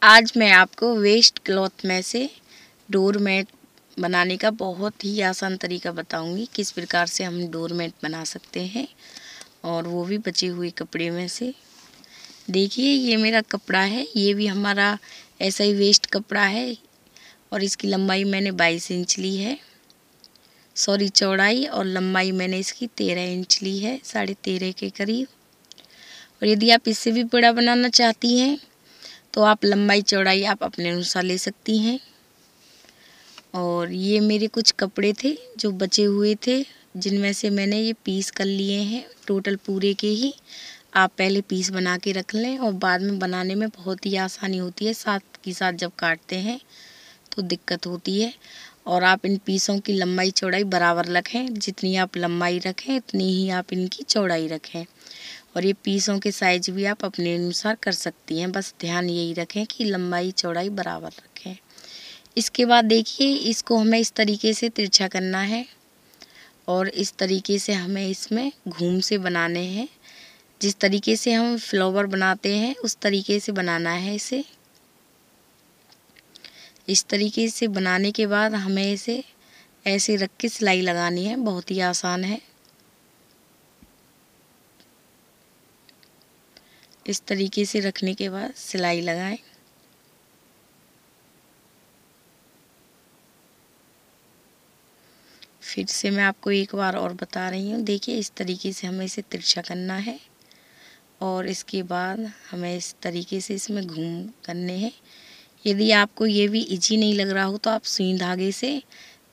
आज मैं आपको वेस्ट क्लॉथ में से डोर मैट बनाने का बहुत ही आसान तरीका बताऊंगी। किस प्रकार से हम डोर मैट बना सकते हैं और वो भी बचे हुए कपड़े में से। देखिए ये मेरा कपड़ा है, ये भी हमारा ऐसा ही वेस्ट कपड़ा है और इसकी लंबाई मैंने 22 इंच ली है। सॉरी, चौड़ाई और लंबाई मैंने इसकी 13 इंच ली है, 13.5 के करीब। और यदि आप इससे भी बड़ा बनाना चाहती हैं तो आप लंबाई चौड़ाई आप अपने अनुसार ले सकती हैं। और ये मेरे कुछ कपड़े थे जो बचे हुए थे, जिनमें से मैंने ये पीस कर लिए हैं टोटल पूरे के ही। आप पहले पीस बना के रख लें और बाद में बनाने में बहुत ही आसानी होती है, साथ के साथ जब काटते हैं तो दिक्कत होती है। और आप इन पीसों की लंबाई चौड़ाई बराबर रखें, जितनी आप लंबाई रखें उतनी ही आप इनकी चौड़ाई रखें। और ये पीसों के साइज भी आप अपने अनुसार कर सकती हैं, बस ध्यान यही रखें कि लंबाई चौड़ाई बराबर रखें। इसके बाद देखिए इसको हमें इस तरीके से तिरछा करना है और इस तरीके से हमें इसमें घूम से बनाने हैं। जिस तरीके से हम फ्लावर बनाते हैं उस तरीके से बनाना है इसे। इस तरीके से बनाने के बाद हमें इसे ऐसे रख के सिलाई लगानी है, बहुत ही आसान है। इस तरीके से रखने के बाद सिलाई लगाएं। फिर से मैं आपको एक बार और बता रही हूँ। देखिए इस तरीके से हमें इसे तिरछा करना है और इसके बाद हमें इस तरीके से इसमें घूम करने हैं। यदि आपको ये भी इजी नहीं लग रहा हो तो आप सुई धागे से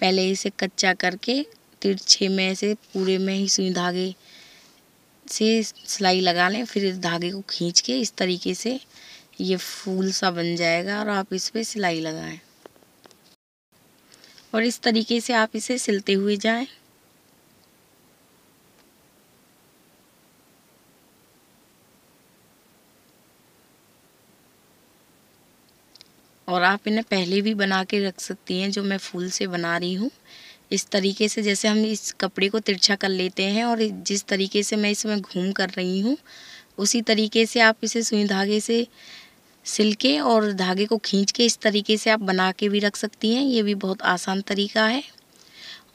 पहले इसे कच्चा करके तिरछे में से पूरे में ही सुई धागे से सिलाई लगा लें। फिर इस धागे को खींच के इस तरीके से ये फूल सा बन जाएगा और आप इस पर सिलाई लगाएं और इस तरीके से आप इसे सिलते हुए जाएं। और आप इन्हें पहले भी बना के रख सकती हैं, जो मैं फूल से बना रही हूँ। इस तरीके से जैसे हम इस कपड़े को तिरछा कर लेते हैं और जिस तरीके से मैं इसमें घूम कर रही हूँ उसी तरीके से आप इसे सुई धागे से सिल के और धागे को खींच के इस तरीके से आप बना के भी रख सकती हैं। ये भी बहुत आसान तरीका है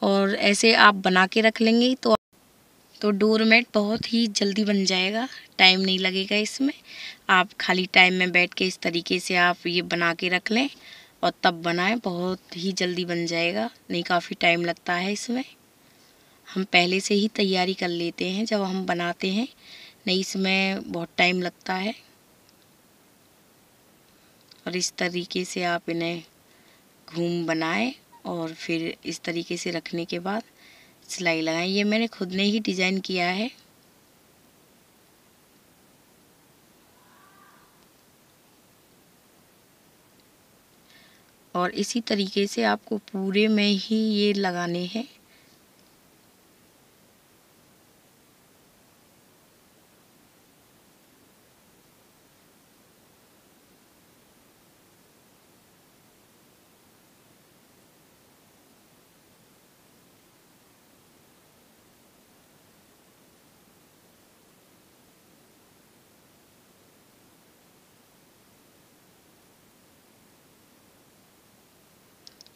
और ऐसे आप बना के रख लेंगे तो डोर मैट बहुत ही जल्दी बन जाएगा, टाइम नहीं लगेगा इसमें। आप खाली टाइम में बैठ के इस तरीके से आप ये बना के रख लें और तब बनाएं, बहुत ही जल्दी बन जाएगा। नहीं, काफ़ी टाइम लगता है इसमें, हम पहले से ही तैयारी कर लेते हैं जब हम बनाते हैं, नहीं इसमें बहुत टाइम लगता है। और इस तरीके से आप इन्हें घूम बनाएं और फिर इस तरीके से रखने के बाद सिलाई लगाएं। ये मैंने खुद ने ही डिज़ाइन किया है। और इसी तरीके से आपको पूरे में ही ये लगाने हैं।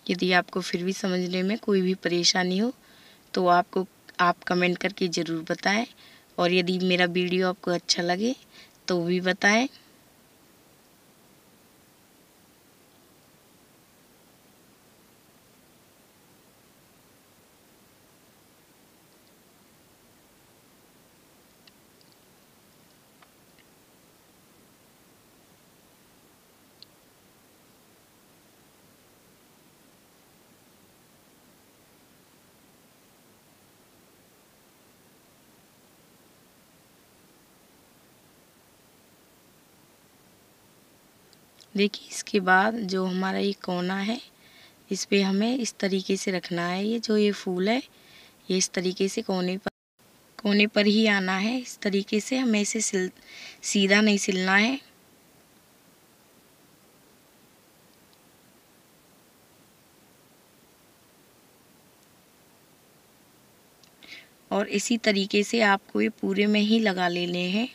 यदि आपको फिर भी समझने में कोई भी परेशानी हो तो आप कमेंट करके ज़रूर बताएं। और यदि मेरा वीडियो आपको अच्छा लगे तो भी बताएं। देखिए इसके बाद जो हमारा ये कोना है इस पे हमें इस तरीके से रखना है। ये जो ये फूल है ये इस तरीके से कोने पर ही आना है। इस तरीके से हमें इसे सीधा नहीं सिलना है। और इसी तरीके से आपको ये पूरे में ही लगा लेने हैं।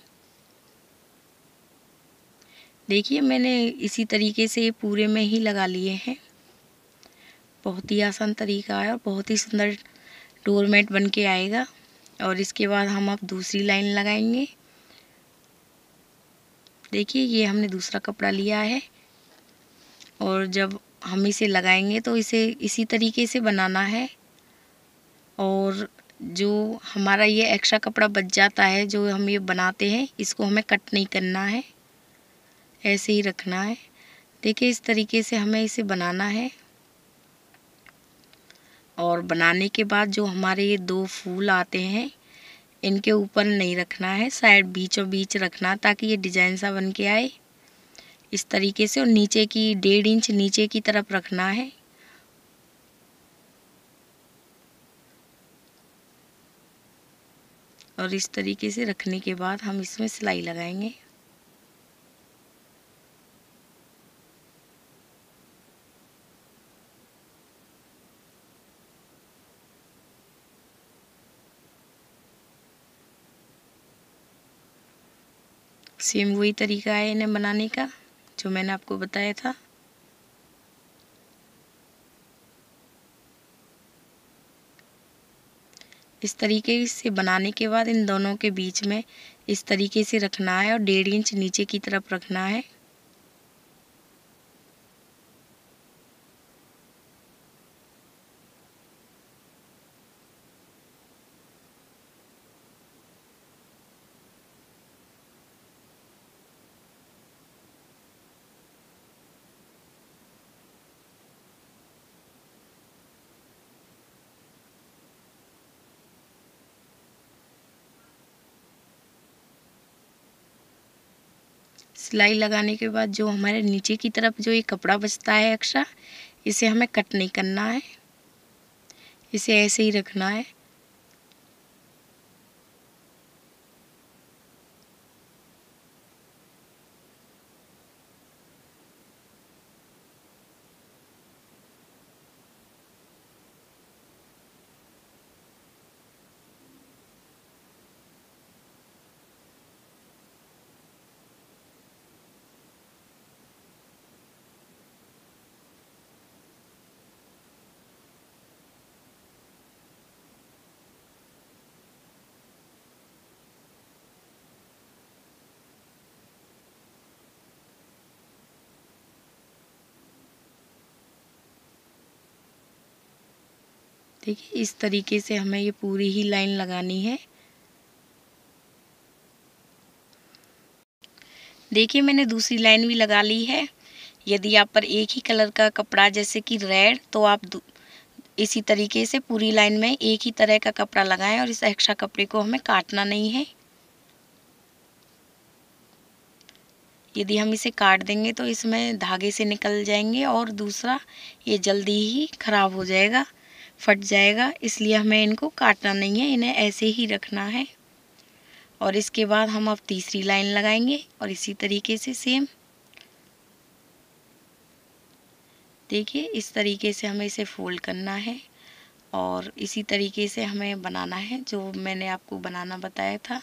देखिए मैंने इसी तरीके से पूरे में ही लगा लिए हैं। बहुत ही आसान तरीका है और बहुत ही सुंदर डोरमेट बन के आएगा। और इसके बाद हम अब दूसरी लाइन लगाएंगे। देखिए ये हमने दूसरा कपड़ा लिया है और जब हम इसे लगाएंगे तो इसे इसी तरीके से बनाना है। और जो हमारा ये एक्स्ट्रा कपड़ा बच जाता है जो हम ये बनाते हैं, इसको हमें कट नहीं करना है, ऐसे ही रखना है। देखिए इस तरीके से हमें इसे बनाना है। और बनाने के बाद जो हमारे ये 2 फूल आते हैं, इनके ऊपर नहीं रखना है, साइड बीचों बीच रखना, ताकि ये डिजाइन सा बन के आए इस तरीके से। और नीचे की 1.5 इंच नीचे की तरफ रखना है। और इस तरीके से रखने के बाद हम इसमें सिलाई लगाएंगे। सेम वही तरीका है इन्हें बनाने का जो मैंने आपको बताया था। इस तरीके से बनाने के बाद इन दोनों के बीच में इस तरीके से रखना है और 1.5 इंच नीचे की तरफ रखना है। सिलाई लगाने के बाद जो हमारे नीचे की तरफ जो ये कपड़ा बचता है एक्स्ट्रा, इसे हमें कट नहीं करना है, इसे ऐसे ही रखना है। देखिए इस तरीके से हमें ये पूरी ही लाइन लगानी है। देखिए मैंने दूसरी लाइन भी लगा ली है। यदि आप पर एक ही कलर का कपड़ा जैसे कि रेड, तो आप इसी तरीके से पूरी लाइन में एक ही तरह का कपड़ा लगाएं और इस एक्स्ट्रा कपड़े को हमें काटना नहीं है। यदि हम इसे काट देंगे तो इसमें धागे से निकल जाएंगे और दूसरा ये जल्दी ही खराब हो जाएगा, फट जाएगा। इसलिए हमें इनको काटना नहीं है, इन्हें ऐसे ही रखना है। और इसके बाद हम अब तीसरी लाइन लगाएंगे और इसी तरीके से सेम देखिए इस तरीके से हमें इसे फोल्ड करना है और इसी तरीके से हमें बनाना है जो मैंने आपको बनाना बताया था।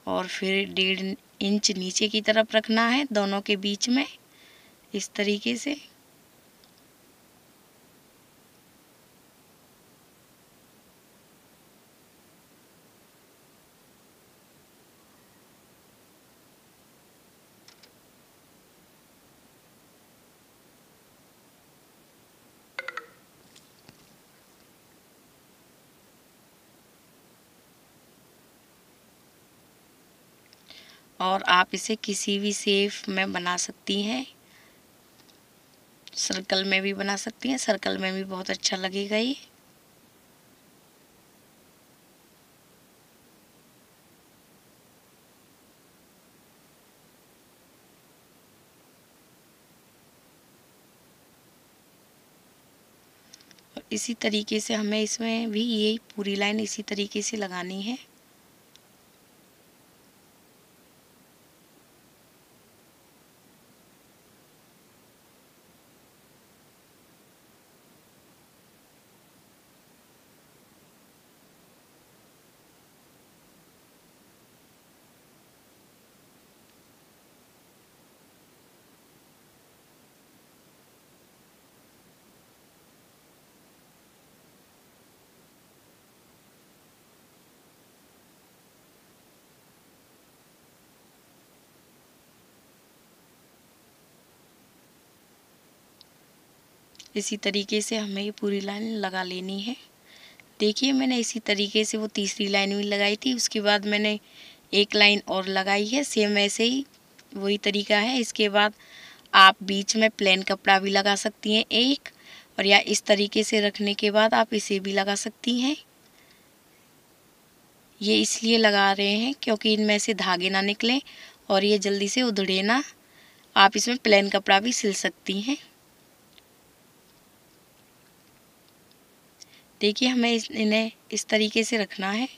और फिर 1.5 इंच नीचे की तरफ रखना है दोनों के बीच में इस तरीके से। और आप इसे किसी भी शेप में बना सकती हैं, सर्कल में भी बना सकती हैं, सर्कल में भी बहुत अच्छा लगेगा ये। और इसी तरीके से हमें इसमें भी ये पूरी लाइन इसी तरीके से लगानी है। इसी तरीके से हमें ये पूरी लाइन लगा लेनी है। देखिए मैंने इसी तरीके से वो तीसरी लाइन भी लगाई थी, उसके बाद मैंने एक लाइन और लगाई है। सेम ऐसे ही वही तरीका है। इसके बाद आप बीच में प्लेन कपड़ा भी लगा सकती हैं एक, और या इस तरीके से रखने के बाद आप इसे भी लगा सकती हैं। ये इसलिए लगा रहे हैं क्योंकि इनमें से धागे ना निकलें और ये जल्दी से उधड़े ना। आप इसमें प्लेन कपड़ा भी सिल सकती हैं। देखिए हमें इन्हें इस तरीके से रखना है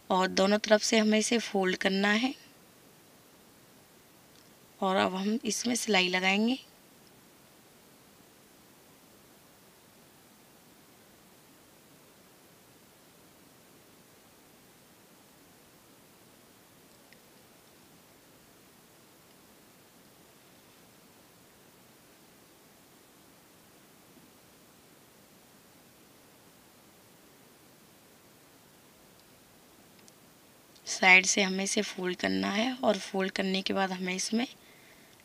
और दोनों तरफ से हमें इसे फोल्ड करना है। और अब हम इसमें सिलाई लगाएंगे। साइड से हमें इसे फोल्ड करना है और फोल्ड करने के बाद हमें इसमें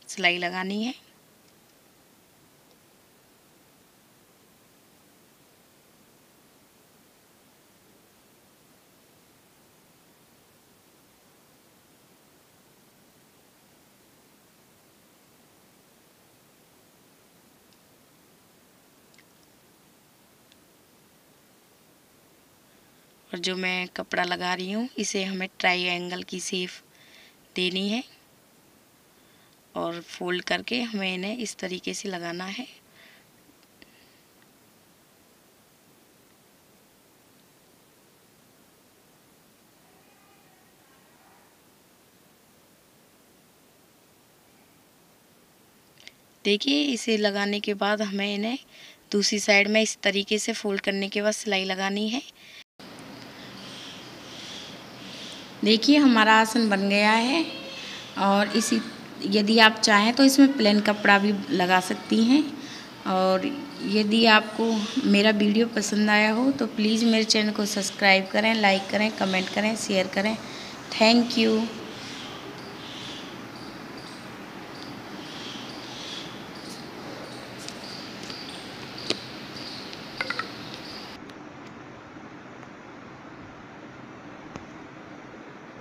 सिलाई लगानी है। और जो मैं कपड़ा लगा रही हूँ इसे हमें ट्रायंगल की शेप देनी है और फोल्ड करके हमें इन्हें इस तरीके से लगाना है। देखिए इसे लगाने के बाद हमें इन्हें दूसरी साइड में इस तरीके से फोल्ड करने के बाद सिलाई लगानी है। देखिए हमारा आसन बन गया है। और इसी यदि आप चाहें तो इसमें प्लेन कपड़ा भी लगा सकती हैं। और यदि आपको मेरा वीडियो पसंद आया हो तो प्लीज़ मेरे चैनल को सब्सक्राइब करें, लाइक करें, कमेंट करें, शेयर करें। Thank you.